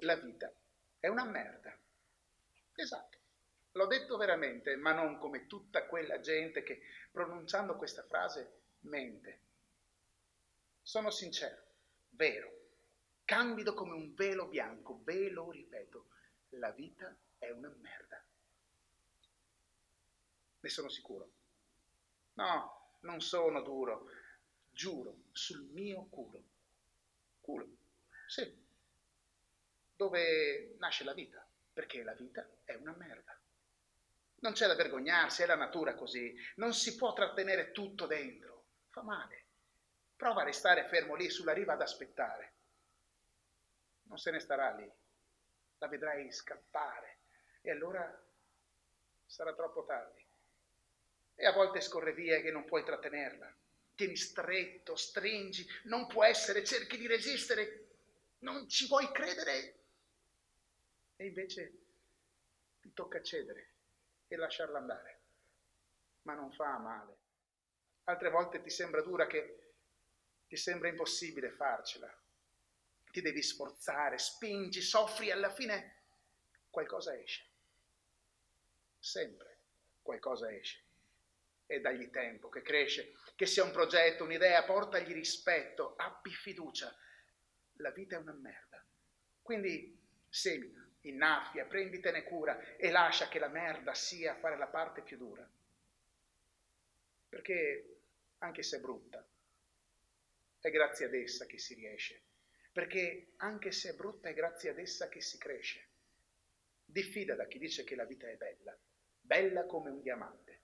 la vita è una merda. Esatto, l'ho detto veramente, ma non come tutta quella gente che pronunciando questa frase mente. Sono sincero, vero, candido come un velo bianco, ve lo ripeto, la vita è una merda. Ne sono sicuro. No, non sono duro, giuro, sul mio culo. Culo, sì, dove nasce la vita, perché la vita è una merda. Non c'è da vergognarsi, è la natura così, non si può trattenere tutto dentro, fa male. Prova a restare fermo lì sulla riva ad aspettare. Non se ne starà lì, la vedrai scappare e allora sarà troppo tardi. E a volte scorre via che non puoi trattenerla. Tieni stretto, stringi, non può essere, cerchi di resistere, non ci vuoi credere. E invece ti tocca cedere e lasciarla andare. Ma non fa male. Altre volte ti sembra dura che ti sembra impossibile farcela. Ti devi sforzare, spingi, soffri e alla fine qualcosa esce. Sempre qualcosa esce. E dagli tempo, che cresce, che sia un progetto, un'idea, portagli rispetto, abbi fiducia. La vita è una merda. Quindi semina, innaffia, prenditene cura e lascia che la merda sia a fare la parte più dura. Perché anche se è brutta, è grazie ad essa che si riesce. Perché anche se è brutta è grazie ad essa che si cresce. Diffida da chi dice che la vita è bella, bella come un diamante.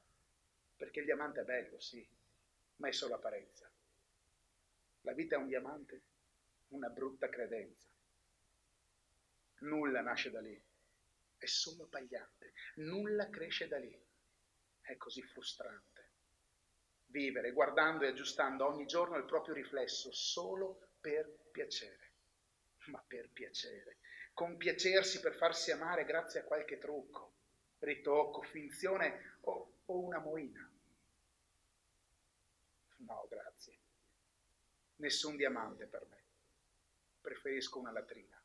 Perché il diamante è bello, sì, ma è solo apparenza. La vita è un diamante, una brutta credenza. Nulla nasce da lì, è solo abbagliante, nulla cresce da lì. È così frustrante. Vivere guardando e aggiustando ogni giorno il proprio riflesso solo per piacere. Ma per piacere. Compiacersi per farsi amare grazie a qualche trucco, ritocco, finzione o una moina. No, grazie. Nessun diamante per me. Preferisco una latrina.